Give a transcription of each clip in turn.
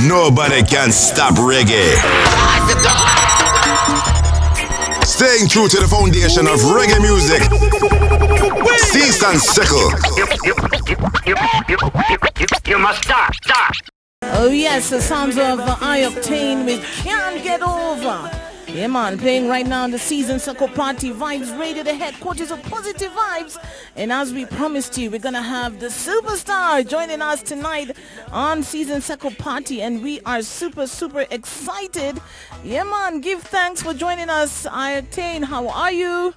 Nobody can stop reggae. Staying true to the foundation of reggae music. CeaseNSekkle. You must stop. Oh yes, the sounds of I-Octane with Can't Get Over. Yeah man, playing right now on the CeaseNSekkle Party VybezRadio, the headquarters of positive vibes. And as we promised you, we're gonna have the superstar joining us tonight on CeaseNSekkle Party, and we are super excited. Yeah man, give thanks for joining us. I-Octane, how are you?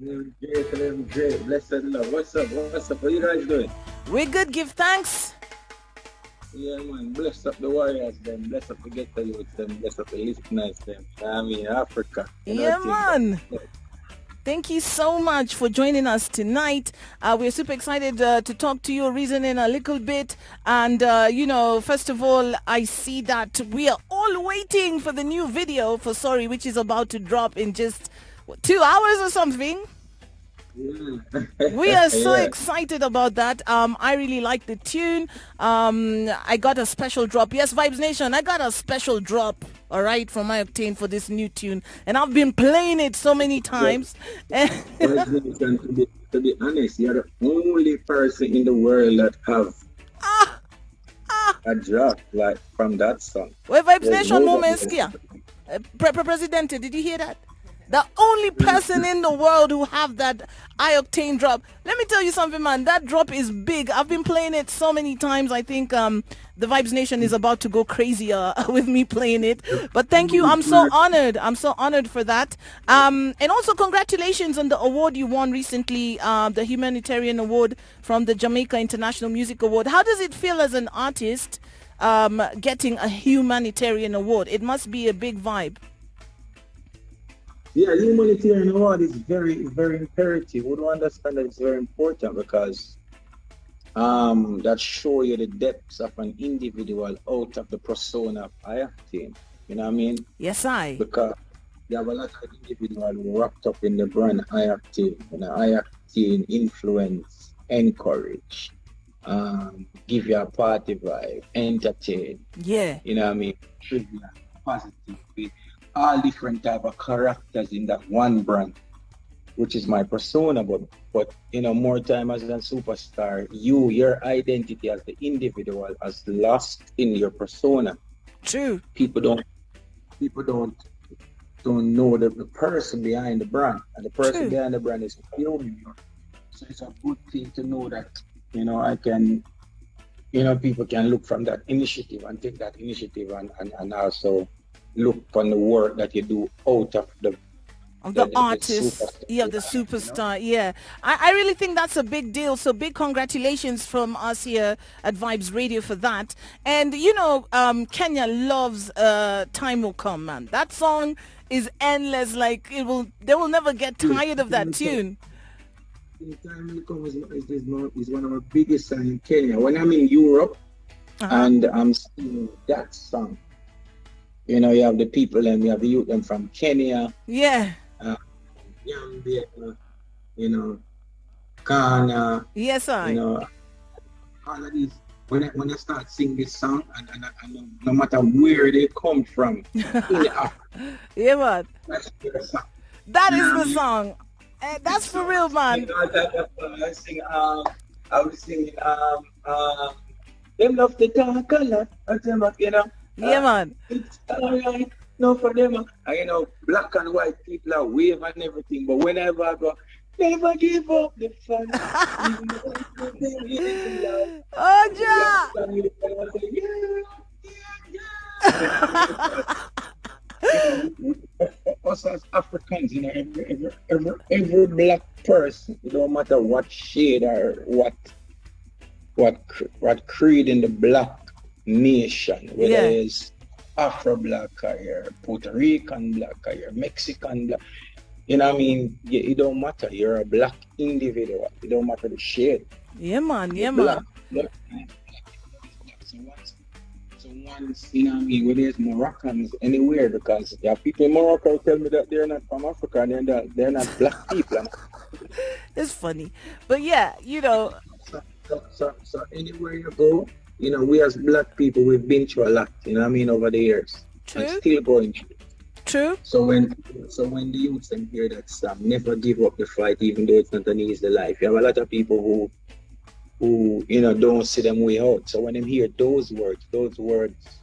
Great, blessed love. What's up? What you guys doing? We're good, give thanks. Yeah, man. Bless up the warriors, them. Bless up the ghetto youths, them. Bless up the listeners, them. I mean, Africa. Yeah, man. Thank you so much for joining us tonight. We're super excited to talk to you, reasoning a little bit. And, first of all, I see that we are all waiting for the new video for Sorry, which is about to drop in just 2 hours or something. We are so excited about that. I really like the tune. I got a special drop. Yes, Vibes Nation, I got a special drop, all right, from I-Octane for this new tune. And I've been playing it so many times. To be honest, you're the only person in the world that have a drop like from that song. Well, Vibes Nation moments here. Presidente, did you hear that? The only person in the world who have that I-Octane drop. Let me tell you something, man. That drop is big. I've been playing it so many times. I think the Vibes Nation is about to go crazy with me playing it. But thank you. I'm so honored. I'm so honored for that. And also congratulations on the award you won recently, the Humanitarian Award from the Jamaica International Music Award. How does it feel as an artist getting a humanitarian award? It must be a big vibe. Yeah, Humanitarian Award is very, very imperative. We don't understand that it's very important because that show you the depths of an individual out of the persona of I-Octane. You know what I mean? Yes, I. Because you have a lot of individuals wrapped up in the brand I-Octane. You know, I-Octane influence, encourage, give you a party vibe, entertain. Yeah. You know what I mean? Trivia, positive. All different type of characters in that one brand, which is my persona. But more time as a superstar, your identity as the individual has lost in your persona. True. People don't know the person behind the brand, and the person behind the brand is you. So it's a good thing to know that I can. People can look from that initiative and take that initiative and also look on the work that you do out of the artist, the superstar. Yeah, I really think that's a big deal. So big congratulations from us here at VybezRadio for that. And Kenya loves Time Will Come, man. That song is endless. Like they will never get tired of that tune. Time Will Come is one of our biggest songs in Kenya. When I'm in Europe and I'm singing that song, you have the people and you have the youth them from Kenya. Yeah. Gambia, Ghana. Yes, I. All of these. When I start singing this song, and no matter where they come from, in Africa. Yeah, man. That's the song. That is the song. That's for real, man. I was singing, them love the talk a lot, Yeah, man. It's alright, no for them. Black and white people are wave and everything, but whenever I go, never give up the fun. Oh, ja! Us as Africans, every black person, it don't matter what shade or what creed in the black nation, whether it's Afro-Black or Puerto Rican Black or Mexican Black, it don't matter. You're a black individual. It don't matter the shade. Yeah, man. Black. So once, where there's Moroccans anywhere, because people in Morocco tell me that they're not from Africa and they're not black people. It's funny. But yeah, So anywhere you go, we as black people, we've been through a lot, over the years. True. And still going through. True. So when the youths them hear that song, never give up the fight, even though it's not an easy life. You have a lot of people who don't see them way out. So when they hear those words,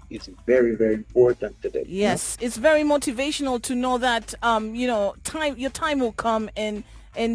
it's very, very important to them. Yes, it's very motivational to know that your time will come and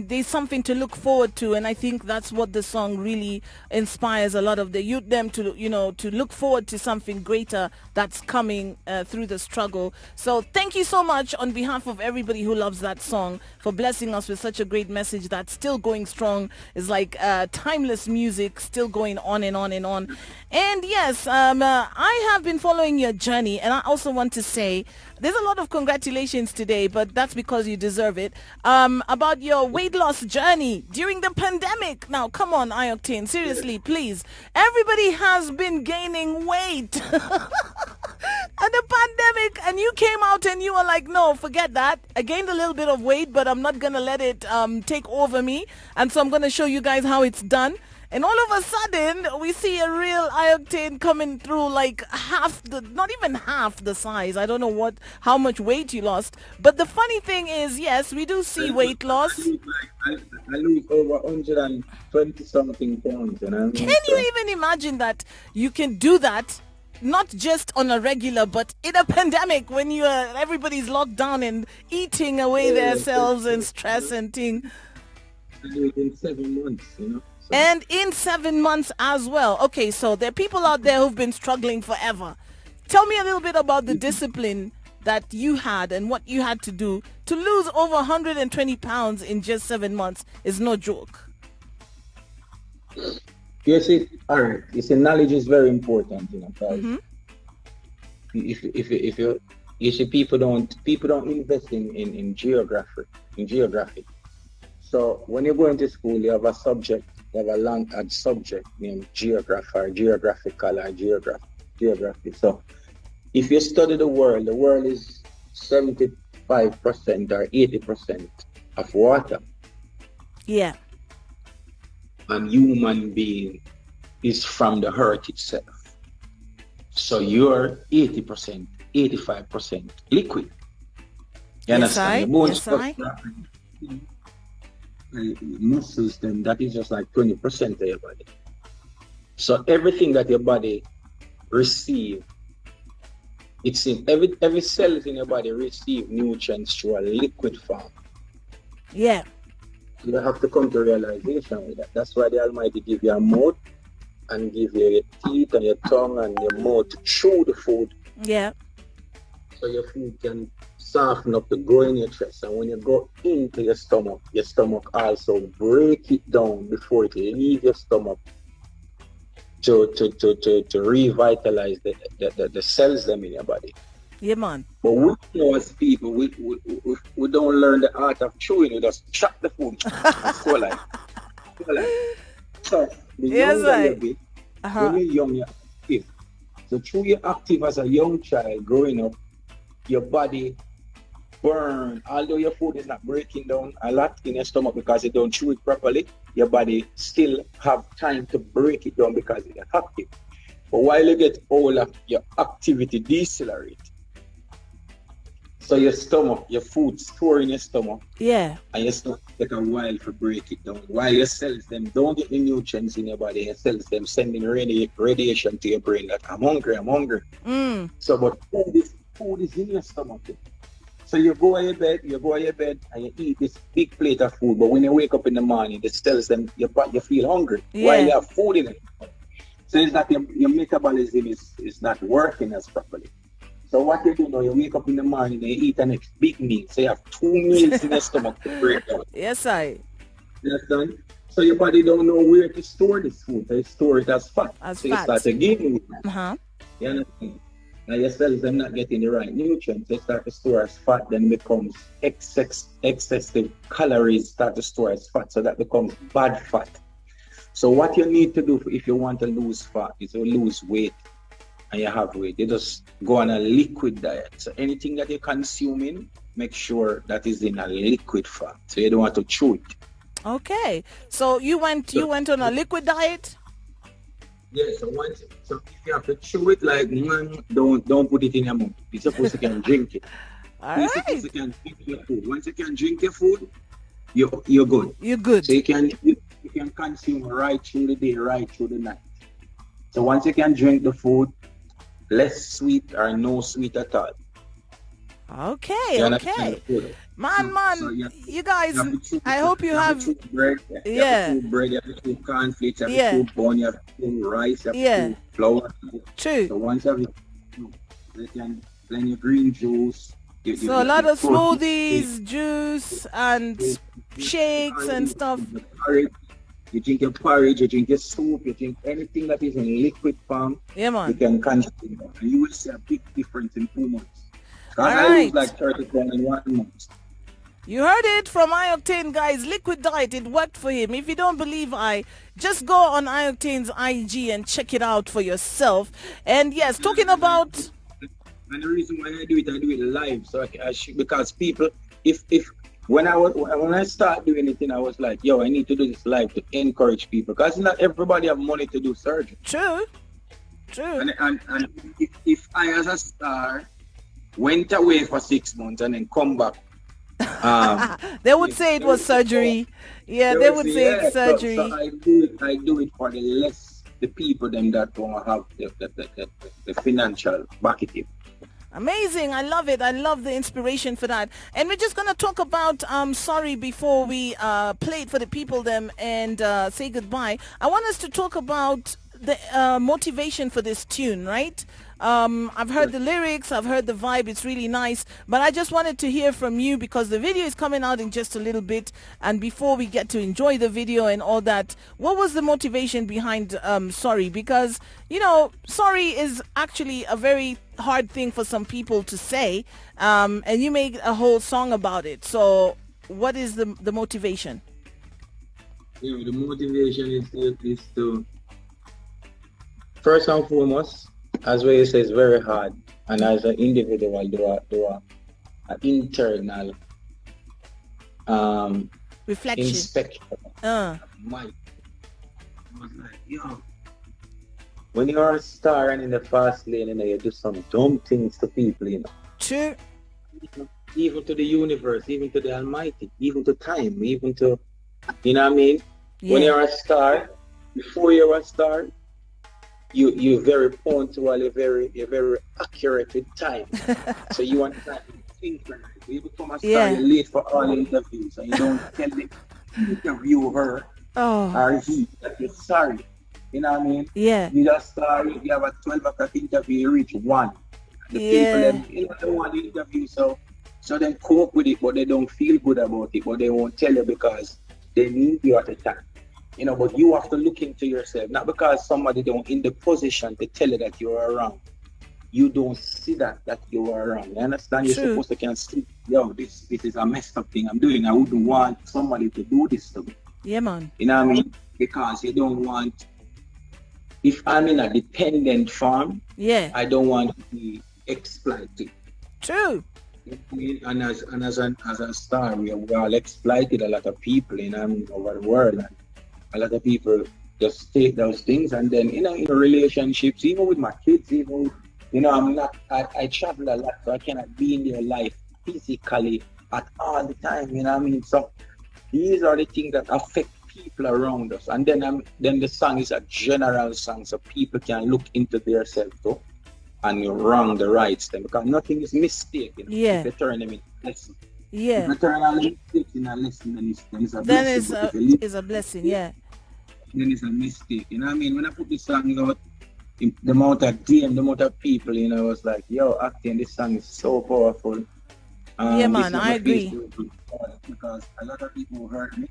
there's something to look forward to, and I think that's what the song really inspires a lot of the youth, them to to look forward to something greater that's coming through the struggle. So thank you so much on behalf of everybody who loves that song for blessing us with such a great message that's still going strong. It's like timeless music, still going on and on and on. And yes, I have been following your journey, and I also want to say there's a lot of congratulations today, but that's because you deserve it. About your weight loss journey during the pandemic. Now, come on, I-Octane, seriously, please. Everybody has been gaining weight at the pandemic, and you came out and you were like, no, forget that. I gained a little bit of weight, but I'm not going to let it take over me. And so I'm going to show you guys how it's done. And all of a sudden, we see a real I-Octane coming through like not even half the size. I don't know how much weight you lost. But the funny thing is, yes, we do see weight loss. I lose over 120 something pounds. Can you even imagine that you can do that? Not just on a regular, but in a pandemic when everybody's locked down and eating away themselves and stress and thing. I do it in 7 months, And in 7 months as well. Okay, so there are people out there who've been struggling forever. Tell me a little bit about the discipline that you had and what you had to do to lose over 120 pounds in just 7 months. Is no joke. You see, all right. You see, knowledge is very important, because if you see, people don't invest in geography. So when you go into school, you have a subject. You have a long-term subject named geography or geographical or geography. So if you study the world is 75% or 80% of water. Yeah. And human being is from the earth itself. So you're 80%, 85% liquid. You understand? Yes, I. Muscles, then that is just like 20% of your body. So everything that your body receive, it's in every cells in your body receive nutrients through a liquid form. Yeah. You have to come to realization with that. That's why the Almighty give you a mouth and give you your teeth and your tongue and your mouth to chew the food. Yeah. So your food can soften up the grow in your chest, and when you go into your stomach also break it down before it leave your stomach to revitalize the cells them in your body. Yeah, man. But we know as people, we don't learn the art of chewing. We just chop the food. So like. So the younger you be, when you're young, you're active. So through you're active as a young child growing up, your body burn, although your food is not breaking down a lot in your stomach because you don't chew it properly, your body still have time to break it down because you're active. But while you get older, your activity decelerate. So your stomach, your food store in your stomach. Yeah. And your stomach take a while to break it down. While your cells them don't get the nutrients in your body, your cells them sending radiation to your brain that I'm hungry. So but food is in your stomach. So you go on your bed and you eat this big plate of food, but when you wake up in the morning, the cells them you feel hungry while you have food in it. So it's that your metabolism is not working as properly. So what you do now, you wake up in the morning and you eat the next big meal. So you have 2 meals in your stomach to break down. Yes, I. You understand? So your body don't know where to store this food. They store it as fat. You start to gain it. You understand? Now your cells are not getting the right nutrients. They start to store as fat, then becomes excessive calories start to store as fat. So that becomes bad fat. So what you need to do if you want to lose fat is to lose weight and you have weight. You just go on a liquid diet. So anything that you're consuming, make sure that is in a liquid form. So you don't want to chew it. Okay. So you went on a liquid diet? Yeah, so if you have to chew it like man, don't put it in your mouth. You're supposed to can drink it. All You're right. supposed to can drink your food. Once you can drink your food, you're good. You're good. So you can consume right through the day, right through the night. So once you can drink the food, less sweet or no sweet at all. Okay, okay. Man, you guys, I hope you have... bread, you have to chew bread, you have to chew cornflakes, you have to chew bun, you have to chew rice, you have to chew flour. True. So once you can blend your green juice. So a lot of smoothies, juice, and shakes and stuff. You drink your porridge, you drink your soup, you drink anything that is in liquid form. Yeah, man. You can consume it. And you will see a big difference in 2 months. All I right. lose like 30 pounds in 1 month. You heard it from I-Octane, guys. Liquid diet, it worked for him. If you don't believe just go on I-Octane's IG and check it out for yourself. And yes, talking about... And the reason why I do it live. So because people, when I start doing it, I was like, yo, I need to do this live to encourage people. Because not everybody have money to do surgery. True. And if I, as a star, went away for 6 months and then come back, they would say it was surgery. Yeah, they would say it's surgery. So I do it for the people them that don't have the financial backing. Amazing. I love it. I love the inspiration for that. And we're just going to talk about Sorry before we play it for the people them and say goodbye. I want us to talk about the motivation for this tune, right? I've heard the lyrics, I've heard the vibe, it's really nice, but I just wanted to hear from you because the video is coming out in just a little bit, and before we get to enjoy the video and all that, what was the motivation behind Sorry? Because, sorry is actually a very hard thing for some people to say, and you made a whole song about it. So what is the motivation? The motivation is to, first and foremost, as well as it's very hard, and as an individual, do an internal reflection, inspection of mind. I was like, yo, when you're a star and in the fast lane, you do some dumb things to people, True. Even to the universe, even to the Almighty, even to time, even to, you know what I mean? Yeah. When you're a star, before you're a star, you're very punctual, you're very accurate with time. So you want to think, you become a star, you're late for all interviews, and you don't tell the interviewer or he that you're sorry. You know what I mean? Yeah. You just start, you have a 12 o'clock interview, you reach 1. The people they want the interview, so they cope with it, but they don't feel good about it, but they won't tell you because they need you at the time. But you have to look into yourself, not because somebody don't in the position to tell you that you are wrong. You don't see that you are wrong. You understand? You're supposed to can see, yo, this is a messed up thing I'm doing. I wouldn't want somebody to do this to me. Yeah, man. You know what I mean? Because you don't want, if I'm in a dependent farm, I don't want to be exploited. True. And as a star, we all exploited a lot of people, over the world. And a lot of people just take those things, and then in relationships, even with my kids, I travel a lot, so I cannot be in their life physically at all the time. So these are the things that affect people around us, and then the song is a general song, so people can look into themselves too and wrong the rights them, because nothing is mistaken. If they turn them into lesson. If they turn a mistake in a lesson, then it's a blessing. It's a blessing, Then it's a mistake. You know what I mean? When I put this song out, the amount of DM, the amount of people, I was like, yo, Octane, this song is so powerful. Yeah, man, I agree. Because a lot of people hurt me.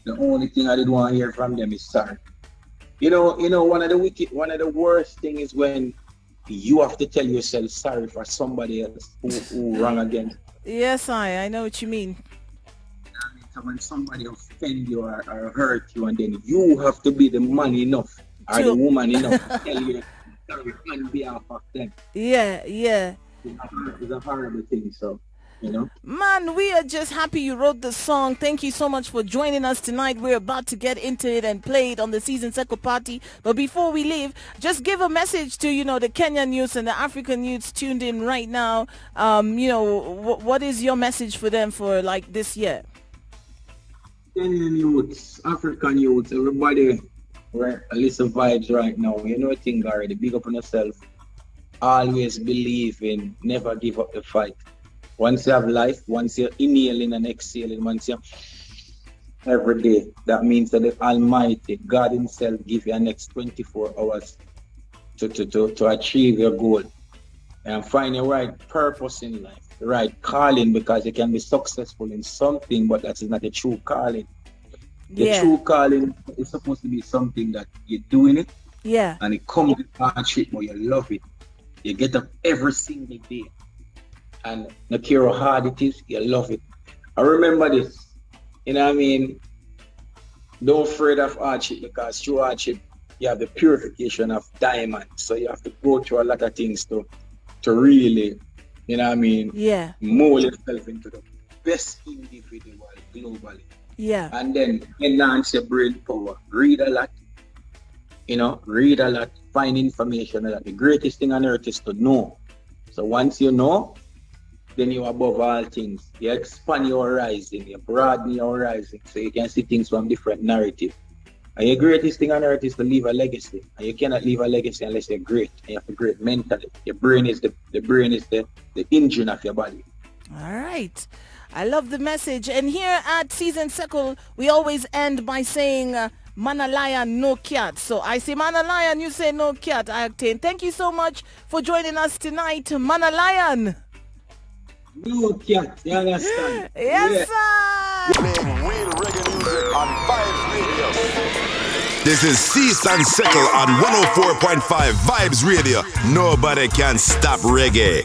The only thing I didn't want to hear from them is sorry. One of the worst things is when you have to tell yourself sorry for somebody else who wrong against. Yes, I know what you mean. So when somebody offend you or hurt you, and then you have to be the man enough or the woman enough to tell you sorry on behalf of them. Yeah. It's a horrible thing. So you know. Man, we are just happy you wrote the song. Thank you so much for joining us tonight. We're about to get into it and play it on the CeaseNSekkle party. But before we leave, just give a message to, the Kenyan youths and the African youths tuned in right now. What is your message for them for like this year? Kenyan youths, African youths, everybody, right? Listen vibes right now. You know a thing already. Big up on yourself. Always believe in, never give up the fight. Once you have life, once you're inhaling and exhaling, once you're every day, that means that the Almighty, God Himself, give you the next 24 hours to achieve your goal and find your right purpose in life, the right calling, because you can be successful in something, but that is not a true calling. The true calling is supposed to be something that you're doing it, and it comes with hardship, but you love it. You get up every single day. And no care how hard it is, you love it. I remember this. You know what I mean? Don't afraid of hardship, because through hardship, you have the purification of diamond. So you have to go through a lot of things to really, you know what I mean? Mold yourself into the best individual globally. And then enhance your brain power. Read a lot. Read a lot. Find information a lot. The greatest thing on earth is to know. So once you know, then you're above all things. You expand your horizon, you broaden your horizon, so you can see things from different narratives. And your greatest thing on earth is to leave a legacy. And you cannot leave a legacy unless you're great. And you have to be great mentally. Your brain is the engine of your body. All right. I love the message. And here at CeaseNSekkle, we always end by saying, Manalayan, no cat. So I say Manalayan, you say no cat. I-Octane. Thank you so much for joining us tonight, Manalayan. No cat, you understand? Yes, sir. Playing real reggae music on VybezRadio. This is CeaseNSekkle on 104.5 VybezRadio. Nobody can stop reggae.